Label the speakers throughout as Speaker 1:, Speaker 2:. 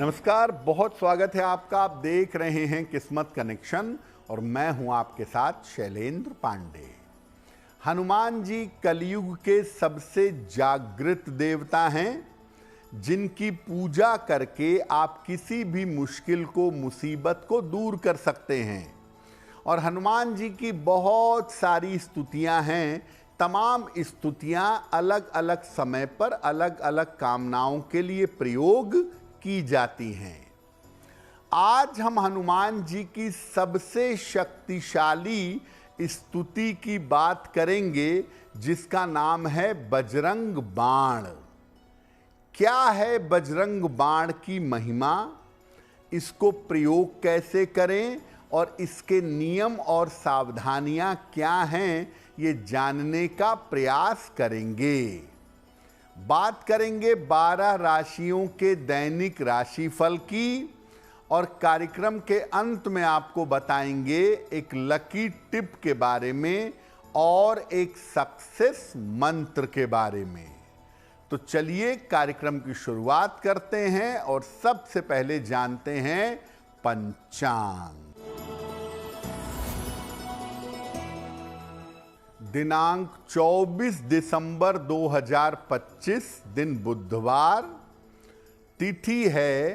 Speaker 1: नमस्कार, बहुत स्वागत है आपका। आप देख रहे हैं किस्मत कनेक्शन और मैं हूं आपके साथ शैलेंद्र पांडे। हनुमान जी कलयुग के सबसे जागृत देवता हैं, जिनकी पूजा करके आप किसी भी मुश्किल को, मुसीबत को दूर कर सकते हैं। और हनुमान जी की बहुत सारी स्तुतियां हैं। तमाम स्तुतियां अलग अलग समय पर अलग अलग कामनाओं के लिए प्रयोग की जाती हैं। आज हम हनुमान जी की सबसे शक्तिशाली स्तुति की बात करेंगे, जिसका नाम है बजरंग बाण। क्या है बजरंग बाण की महिमा, इसको प्रयोग कैसे करें और इसके नियम और सावधानियां क्या हैं, ये जानने का प्रयास करेंगे। बात करेंगे 12 राशियों के दैनिक राशिफल की और कार्यक्रम के अंत में आपको बताएंगे एक लकी टिप के बारे में और एक सक्सेस मंत्र के बारे में। तो चलिए कार्यक्रम की शुरुआत करते हैं और सबसे पहले जानते हैं पंचांग। दिनांक 24 दिसंबर 2025, दिन बुधवार। तिथि है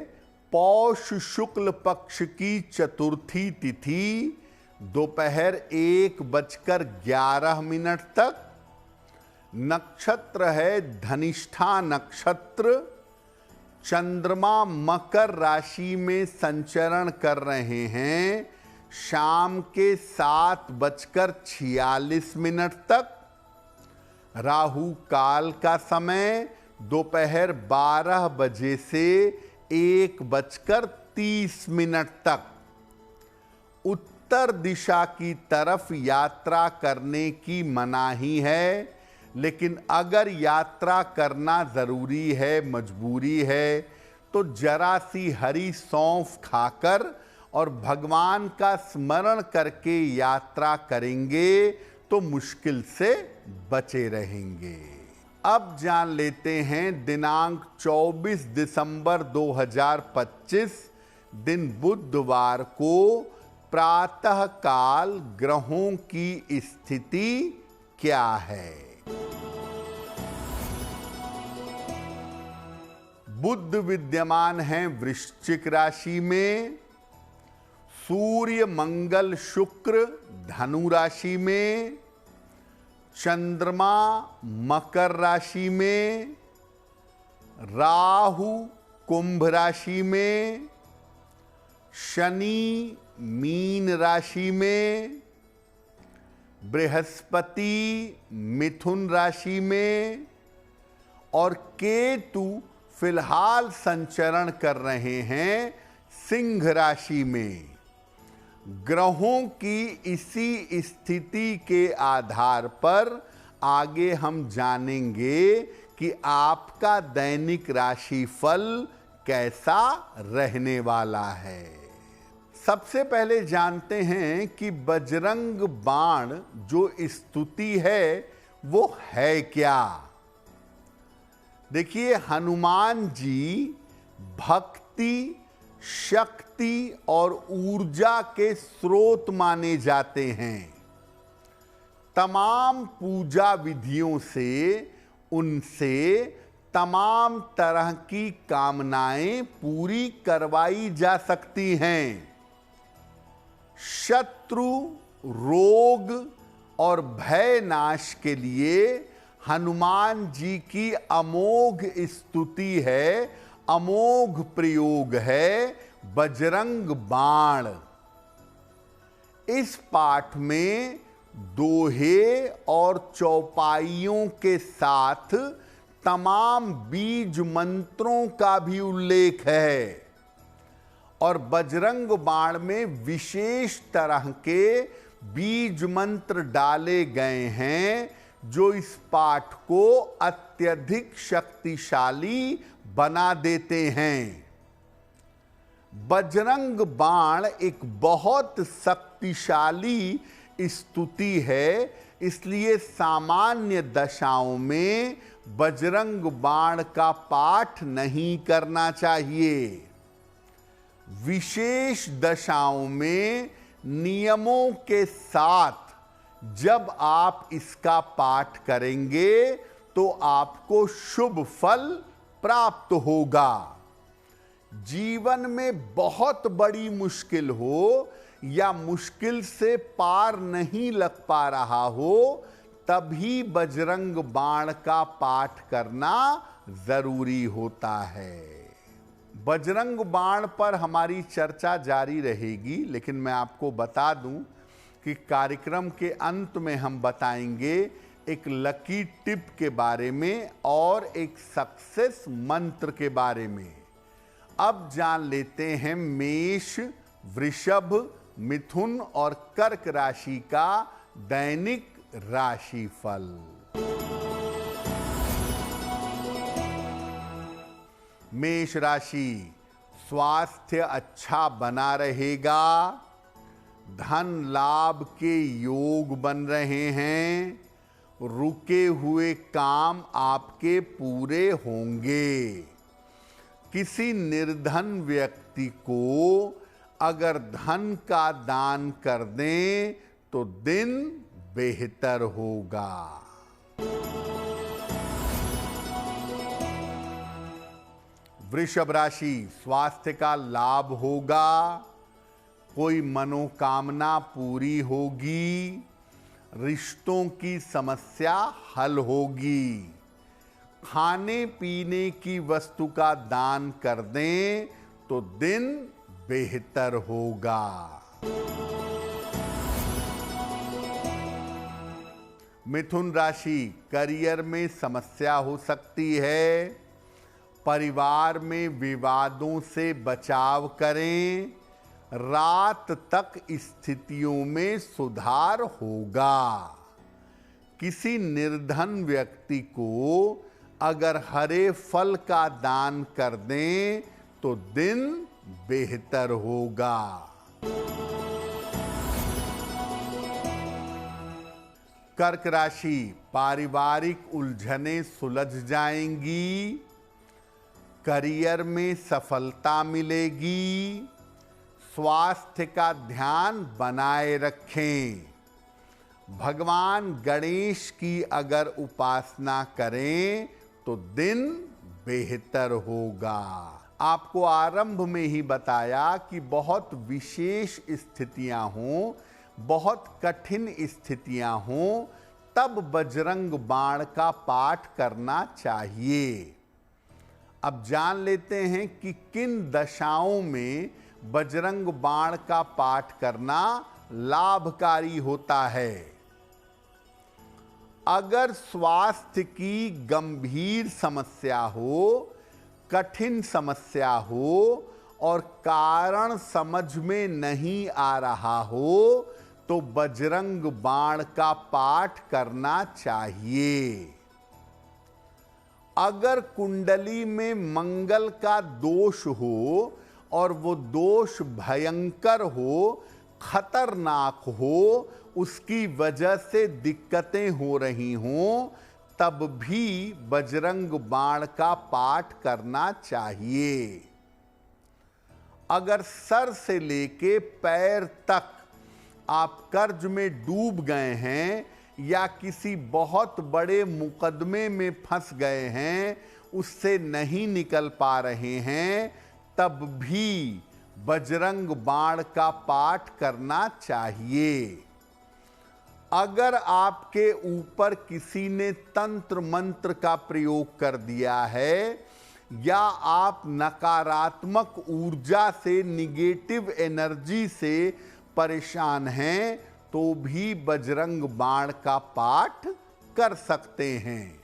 Speaker 1: पौष शुक्ल पक्ष की चतुर्थी तिथि, दोपहर 1:11 तक। नक्षत्र है धनिष्ठा नक्षत्र। चंद्रमा मकर राशि में संचरण कर रहे हैं शाम के 7:46 तक। राहु काल का समय दोपहर 12 बजे से 1:30 तक। उत्तर दिशा की तरफ यात्रा करने की मनाही है, लेकिन अगर यात्रा करना जरूरी है, मजबूरी है, तो जरा सी हरी सौंफ खाकर और भगवान का स्मरण करके यात्रा करेंगे तो मुश्किल से बचे रहेंगे। अब जान लेते हैं दिनांक 24 दिसंबर 2025, दिन बुधवार को प्रातः काल ग्रहों की स्थिति क्या है। बुध विद्यमान हैं वृश्चिक राशि में। सूर्य मंगल शुक्र धनु राशि में। चंद्रमा मकर राशि में। राहु कुंभ राशि में। शनि मीन राशि में। बृहस्पति मिथुन राशि में और केतु फिलहाल संचरण कर रहे हैं सिंह राशि में। ग्रहों की इसी स्थिति के आधार पर आगे हम जानेंगे कि आपका दैनिक राशिफल कैसा रहने वाला है। सबसे पहले जानते हैं कि बजरंग बाण जो स्तुति है वो है क्या। देखिए, हनुमान जी भक्ति, शक्ति और ऊर्जा के स्रोत माने जाते हैं। तमाम पूजा विधियों से उनसे तमाम तरह की कामनाएं पूरी करवाई जा सकती हैं। शत्रु, रोग और भय नाश के लिए हनुमान जी की अमोघ स्तुति है, अमोघ प्रयोग है बजरंग बाण। इस पाठ में दोहे और चौपाइयों के साथ तमाम बीज मंत्रों का भी उल्लेख है और बजरंग बाण में विशेष तरह के बीज मंत्र डाले गए हैं जो इस पाठ को अत्यधिक शक्तिशाली बना देते हैं। बजरंग बाण एक बहुत शक्तिशाली स्तुति है, इसलिए सामान्य दशाओं में बजरंग बाण का पाठ नहीं करना चाहिए। विशेष दशाओं में नियमों के साथ जब आप इसका पाठ करेंगे तो आपको शुभ फल प्राप्त होगा। जीवन में बहुत बड़ी मुश्किल हो या मुश्किल से पार नहीं लग पा रहा हो, तभी बजरंग बाण का पाठ करना जरूरी होता है। बजरंग बाण पर हमारी चर्चा जारी रहेगी, लेकिन मैं आपको बता दूं कि कार्यक्रम के अंत में हम बताएंगे एक लकी टिप के बारे में और एक सक्सेस मंत्र के बारे में। अब जान लेते हैं मेष, वृषभ, मिथुन और कर्क राशि का दैनिक राशिफल। मेष राशि, स्वास्थ्य अच्छा बना रहेगा, धन लाभ के योग बन रहे हैं, रुके हुए काम आपके पूरे होंगे। किसी निर्धन व्यक्ति को अगर धन का दान कर दें तो दिन बेहतर होगा। वृषभ राशि, स्वास्थ्य का लाभ होगा, कोई मनोकामना पूरी होगी, रिश्तों की समस्या हल होगी। खाने पीने की वस्तु का दान कर दें तो दिन बेहतर होगा। मिथुन राशि, करियर में समस्या हो सकती है, परिवार में विवादों से बचाव करें, रात तक स्थितियों में सुधार होगा। किसी निर्धन व्यक्ति को अगर हरे फल का दान कर दें तो दिन बेहतर होगा। कर्क राशि, पारिवारिक उलझनें सुलझ जाएंगी, करियर में सफलता मिलेगी, स्वास्थ्य का ध्यान बनाए रखें। भगवान गणेश की अगर उपासना करें तो दिन बेहतर होगा। आपको आरंभ में ही बताया कि बहुत विशेष स्थितियां हों, बहुत कठिन स्थितियां हों, तब बजरंग बाण का पाठ करना चाहिए। अब जान लेते हैं कि किन दशाओं में बजरंग बाण का पाठ करना लाभकारी होता है। अगर स्वास्थ्य की गंभीर समस्या हो, कठिन समस्या हो और कारण समझ में नहीं आ रहा हो तो बजरंग बाण का पाठ करना चाहिए। अगर कुंडली में मंगल का दोष हो और वो दोष भयंकर हो, खतरनाक हो, उसकी वजह से दिक्कतें हो रही हों, तब भी बजरंग बाण का पाठ करना चाहिए। अगर सर से लेके पैर तक आप कर्ज में डूब गए हैं या किसी बहुत बड़े मुकदमे में फंस गए हैं, उससे नहीं निकल पा रहे हैं, तब भी बजरंग बाण का पाठ करना चाहिए। अगर आपके ऊपर किसी ने तंत्र मंत्र का प्रयोग कर दिया है या आप नकारात्मक ऊर्जा से, निगेटिव एनर्जी से परेशान हैं, तो भी बजरंग बाण का पाठ कर सकते हैं।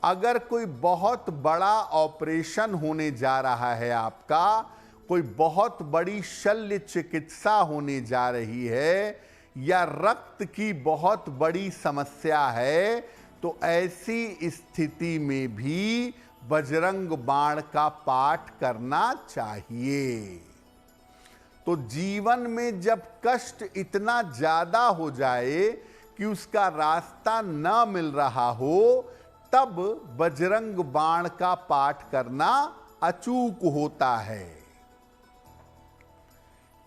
Speaker 1: अगर कोई बहुत बड़ा ऑपरेशन होने जा रहा है आपका, कोई बहुत बड़ी शल्य चिकित्सा होने जा रही है या रक्त की बहुत बड़ी समस्या है, तो ऐसी स्थिति में भी बजरंग बाण का पाठ करना चाहिए। तो जीवन में जब कष्ट इतना ज्यादा हो जाए कि उसका रास्ता न मिल रहा हो, तब बजरंग बाण का पाठ करना अचूक होता है।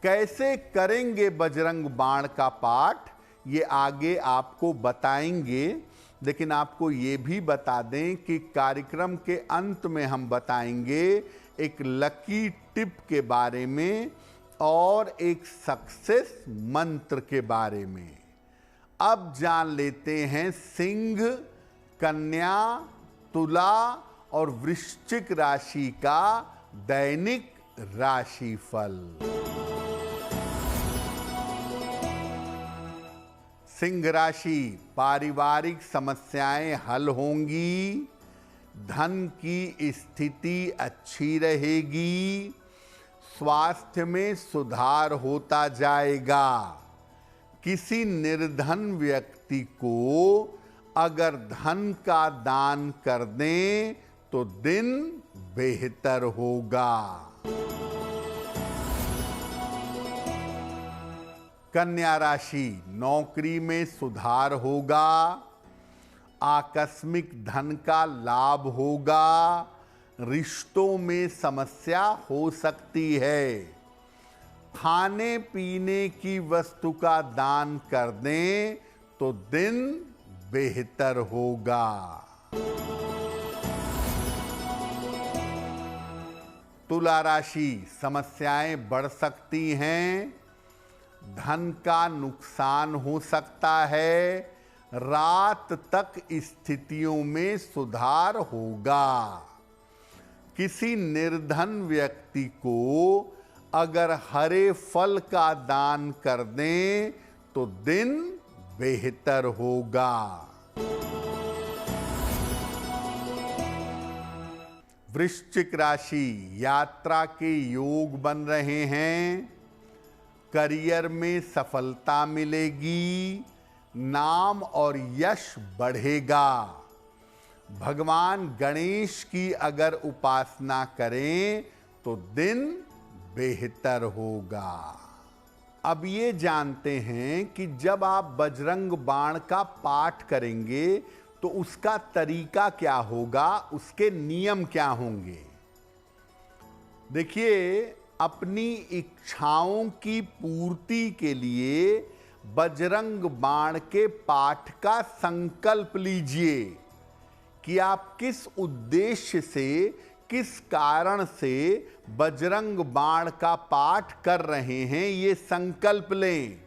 Speaker 1: कैसे करेंगे बजरंग बाण का पाठ ये आगे आपको बताएंगे, लेकिन आपको ये भी बता दें कि कार्यक्रम के अंत में हम बताएंगे एक लकी टिप के बारे में और एक सक्सेस मंत्र के बारे में। अब जान लेते हैं सिंह, कन्या, तुला और वृश्चिक राशि का दैनिक राशिफल। सिंह राशि, पारिवारिक समस्याएं हल होंगी, धन की स्थिति अच्छी रहेगी, स्वास्थ्य में सुधार होता जाएगा। किसी निर्धन व्यक्ति को अगर धन का दान कर दें तो दिन बेहतर होगा। कन्या राशि, नौकरी में सुधार होगा, आकस्मिक धन का लाभ होगा, रिश्तों में समस्या हो सकती है। खाने पीने की वस्तु का दान कर दें तो दिन बेहतर होगा। तुला राशि, समस्याएं बढ़ सकती हैं, धन का नुकसान हो सकता है, रात तक स्थितियों में सुधार होगा। किसी निर्धन व्यक्ति को अगर हरे फल का दान कर दें तो दिन बेहतर होगा। वृश्चिक राशि, यात्रा के योग बन रहे हैं, करियर में सफलता मिलेगी, नाम और यश बढ़ेगा। भगवान गणेश की अगर उपासना करें तो दिन बेहतर होगा। अब ये जानते हैं कि जब आप बजरंग बाण का पाठ करेंगे तो उसका तरीका क्या होगा, उसके नियम क्या होंगे। देखिए, अपनी इच्छाओं की पूर्ति के लिए बजरंग बाण के पाठ का संकल्प लीजिए कि आप किस उद्देश्य से, किस कारण से बजरंग बाण का पाठ कर रहे हैं, ये संकल्प लें।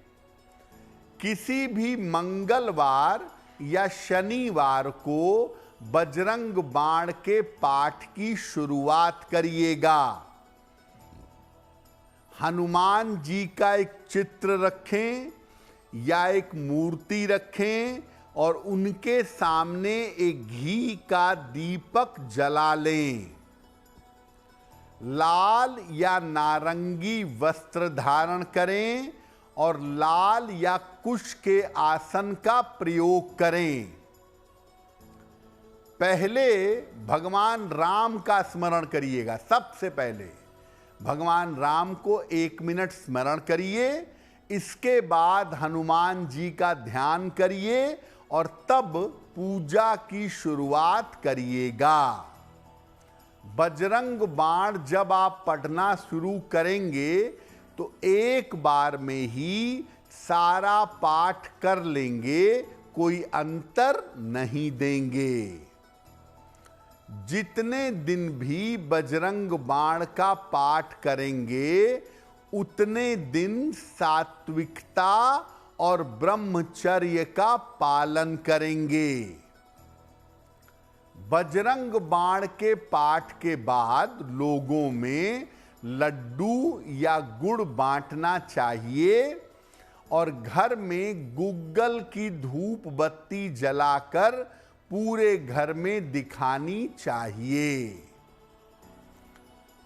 Speaker 1: किसी भी मंगलवार या शनिवार को बजरंग बाण के पाठ की शुरुआत करिएगा। हनुमान जी का एक चित्र रखें या एक मूर्ति रखें और उनके सामने एक घी का दीपक जला लें। लाल या नारंगी वस्त्र धारण करें और लाल या कुश के आसन का प्रयोग करें। पहले भगवान राम का स्मरण करिएगा। सबसे पहले भगवान राम को 1 मिनट स्मरण करिए, इसके बाद हनुमान जी का ध्यान करिए और तब पूजा की शुरुआत करिएगा। बजरंग बाण जब आप पढ़ना शुरू करेंगे तो एक बार में ही सारा पाठ कर लेंगे, कोई अंतर नहीं देंगे। जितने दिन भी बजरंग बाण का पाठ करेंगे उतने दिन सात्विकता और ब्रह्मचर्य का पालन करेंगे। बजरंग बाण के पाठ के बाद लोगों में लड्डू या गुड़ बांटना चाहिए और घर में गुग्गल की धूप बत्ती जलाकर पूरे घर में दिखानी चाहिए।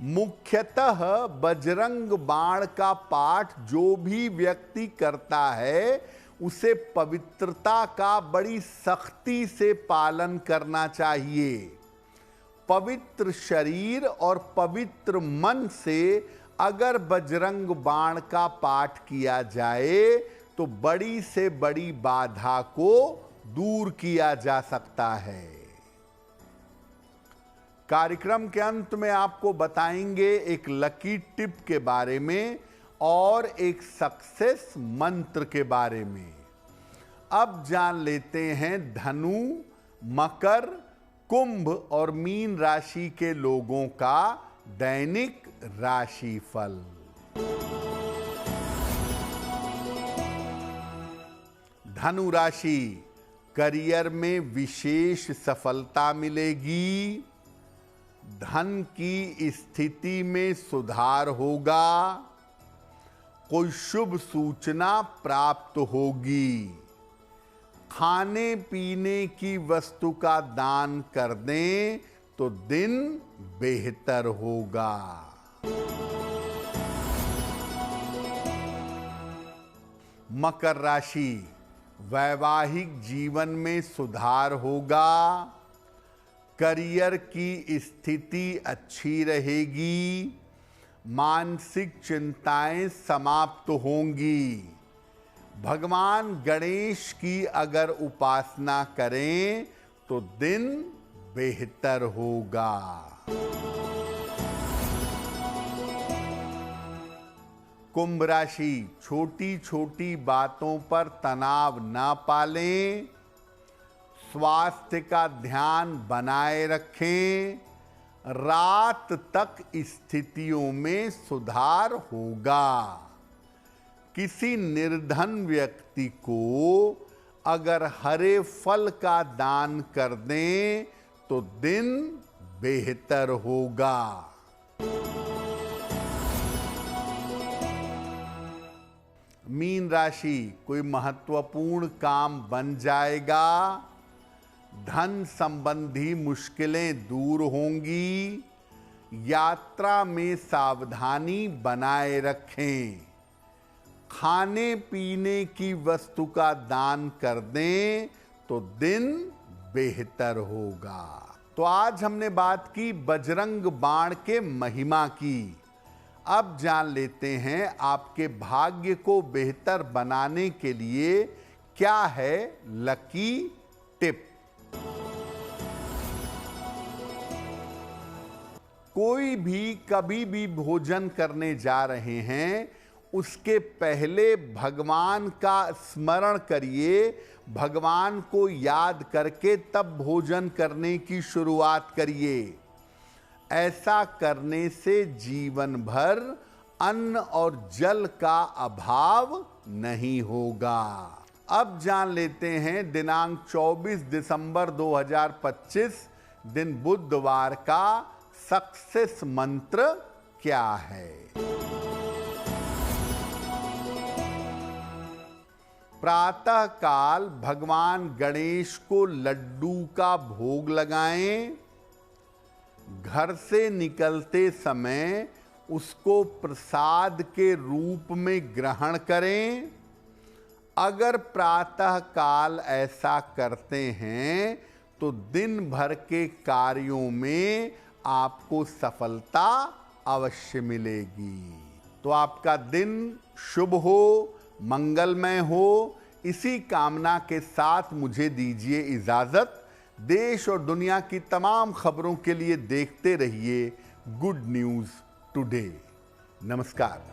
Speaker 1: मुख्यतः बजरंग बाण का पाठ जो भी व्यक्ति करता है उसे पवित्रता का बड़ी सख्ती से पालन करना चाहिए। पवित्र शरीर और पवित्र मन से अगर बजरंग बाण का पाठ किया जाए तो बड़ी से बड़ी बाधा को दूर किया जा सकता है। कार्यक्रम के अंत में आपको बताएंगे एक लकी टिप के बारे में और एक सक्सेस मंत्र के बारे में। अब जान लेते हैं धनु, मकर, कुंभ और मीन राशि के लोगों का दैनिक राशिफल। धनु राशि, करियर में विशेष सफलता मिलेगी। धन की स्थिति में सुधार होगा। कोई शुभ सूचना प्राप्त होगी। खाने पीने की वस्तु का दान कर दें तो दिन बेहतर होगा। मकर राशि, वैवाहिक जीवन में सुधार होगा। करियर की स्थिति अच्छी रहेगी। मानसिक चिंताएं समाप्त होंगी। भगवान गणेश की अगर उपासना करें तो दिन बेहतर होगा। कुंभ राशि, छोटी छोटी बातों पर तनाव न पालें। स्वास्थ्य का ध्यान बनाए रखें। रात तक स्थितियों में सुधार होगा। किसी निर्धन व्यक्ति को अगर हरे फल का दान कर दें तो दिन बेहतर होगा। मीन राशि, कोई महत्वपूर्ण काम बन जाएगा। धन संबंधी मुश्किलें दूर होंगी। यात्रा में सावधानी बनाए रखें। खाने पीने की वस्तु का दान कर दें तो दिन बेहतर होगा। तो आज हमने बात की बजरंग बाण के महिमा की। अब जान लेते हैं आपके भाग्य को बेहतर बनाने के लिए क्या है लकी टिप। कोई भी कभी भी भोजन करने जा रहे हैं, उसके पहले भगवान का स्मरण करिए। भगवान को याद करके तब भोजन करने की शुरुआत करिए। ऐसा करने से जीवन भर अन्न और जल का अभाव नहीं होगा। अब जान लेते हैं दिनांक 24 दिसंबर 2025 दिन बुधवार का सक्सेस मंत्र क्या है। प्रातः काल भगवान गणेश को लड्डू का भोग लगाएं। घर से निकलते समय उसको प्रसाद के रूप में ग्रहण करें। अगर प्रातः काल ऐसा करते हैं तो दिन भर के कार्यों में आपको सफलता अवश्य मिलेगी। तो आपका दिन शुभ हो, मंगलमय हो, इसी कामना के साथ मुझे दीजिए इजाजत। देश और दुनिया की तमाम खबरों के लिए देखते रहिए गुड न्यूज़ टुडे। नमस्कार।